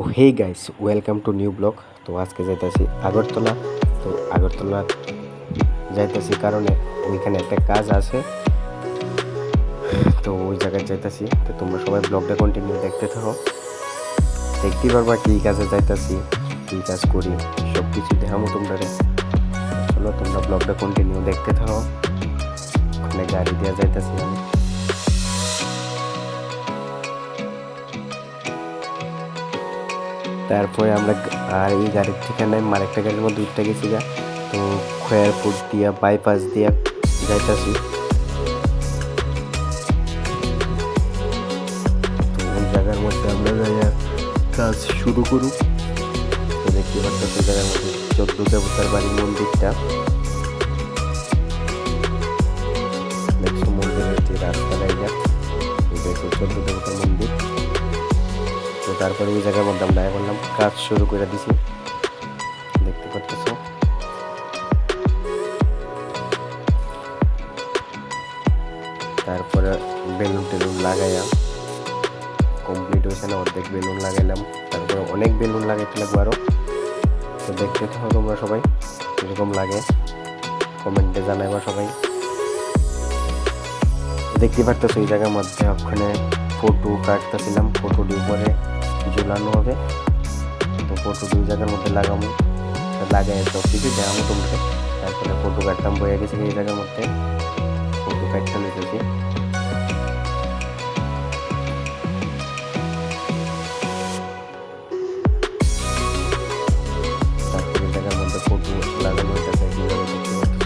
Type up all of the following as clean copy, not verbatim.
O hey guys, welcome to new blog. তো আজকে যাইতেছি আগরতলা। তো আগরতলা যাইতেছি কারণে ওইখানে একটা কাজ আছে, তো ওই জায়গায় যাইতেছি। তো তোমরা সবাই ব্লগটা কন্টিনিউ দেখতে থাকো, দেখতেই পারবা কী কাজে যাইতেছি, কী কাজ করি, সব কিছু দেখামো তোমরা। চলো তোমরা ব্লগটা কন্টিনিউ দেখতে থাকো। ওখানে গাড়ি দিয়ে যাইতেছি আমি। তারপরে আমরা আর এই গাড়ির ঠিকানে আরেকটা গাড়ির মধ্যে উঠতে গেছি গা। তো খয়ারপুর দিয়া বাইপাস দিয়া যাইতাছি। তো ওই জায়গার মধ্যে আমরা যাইয়া কাজ শুরু করুক। তো দেখতে পাচ্ছি ওই জায়গার মধ্যে 14 দেবতার বাড়ি মন্দিরটা দেখছো, মন্দিরের যে রাস্তা লাইটা এই দেখো 14 দেবতার মন্দির। তো তারপরে ওই জায়গার মধ্যে আমরা করলাম, কাজ শুরু করে দিছি, দেখতে পাচ্ছ। তারপরে বেলুন টেলুন লাগাইয়া কমপ্লিট হয়েছে না, অর্ধেক বেলুন লাগাইলাম। তারপরে অনেক বেলুন লাগাইতে লাগবো আরও। তো দেখতে থাকো তোমরা সবাই, কীরকম লাগে কমেন্টে জানাইবা সবাই। দেখতে পারতো এই জায়গার মধ্যে ওখানে ফটো কাটতেছিলাম, ফটোটি উপরে ঝুলানো হবে। তো ফটো দুই জায়গার মধ্যে লাগাবো, লাগাই সব কিছু দেখাবো তোমরা। তারপরে ফটো কাটতাম, বয়ে গেছে এই জায়গার মধ্যে ফটো কাটতে নিতেছি। তারপরে এই জায়গার মধ্যে ফটো লাগানো হইতেছে, কীভাবে দেখতে পাচ্ছ।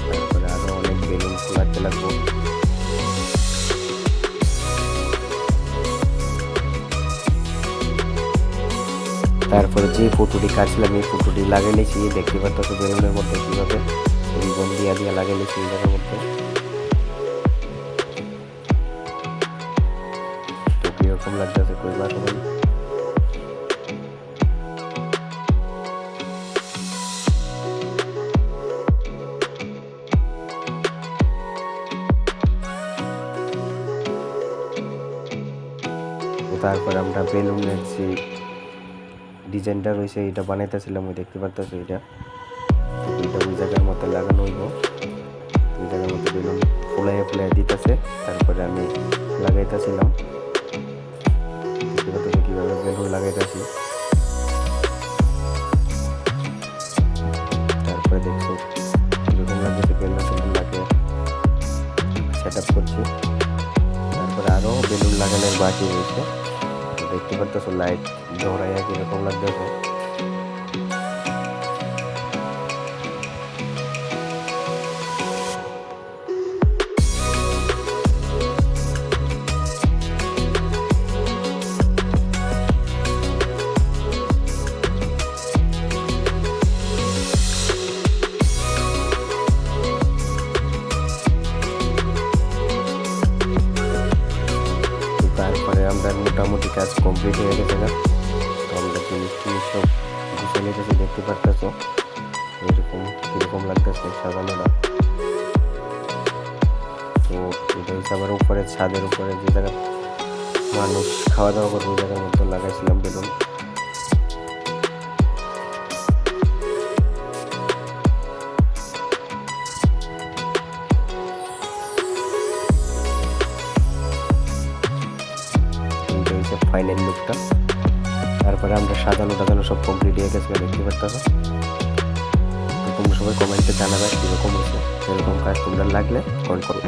তারপরে আরো অনেক বেলুন খোলাতে লাগবো। তারপরে যে ফটোটি কাটছিলাম এই ফটোটি লাগিয়ে নিয়েছি, দেখতে পাচ্ছ বেলুনের মধ্যে কীভাবে রিবন দিয়া দিয়া লাগিয়ে নিয়েছি এই জায়গার মধ্যে। তো কীরকম লাগতেছে কইবা সবাই। তারপরে আমরা বেলুনের যে ডিজাইনটা রয়েছে এটা বানাইতেছিলাম, ওই দেখতে পারতেছো এটা ওই জায়গার মধ্যে লাগানো হইব। ওই জায়গার মধ্যে বেলুন ফুলাইয়া ফুলাইয়া দিতেছে, তারপরে আমি লাগাইতেছিলাম। দেখতে পারতেছো কীভাবে বেলুন লাগাইতেছি। তারপরে দেখছো কীরকম লাগতেছে, বেলুন টেলুন লাগে সেট আপ করছি। তারপরে আরও বেলুন লাগানোর বাকি রয়েছে, দেখতে পারতেছো লাইট ধরাইয়া কীরকম লাগতেছে। তারপরে আমরা মোটামুটি কাজ কমপ্লিট হয়ে গেছে না। তো আমরা জিনিস সব গুছিয়ে নিতেছি, দেখতে পারতেছো এরকম কীরকম লাগতেছে সাজানোটা। তো এটা হচ্ছে আবার উপরে ছাদের উপরে যে জায়গা মানুষ খাওয়া দাওয়া করবে ওই জায়গার মতো লাগাইছিলাম বেলুন। ফাইনাল লুকটা। তারপরে আমরা সাজানো সব কমপ্লিট হয়ে গেছে, দেখতে পারতেছো। তো তোমরা সবাই কমেন্টে জানাবে কীরকম হয়েছে, এরকম কাজ তোমরা লাগলে কমেন্ট করো।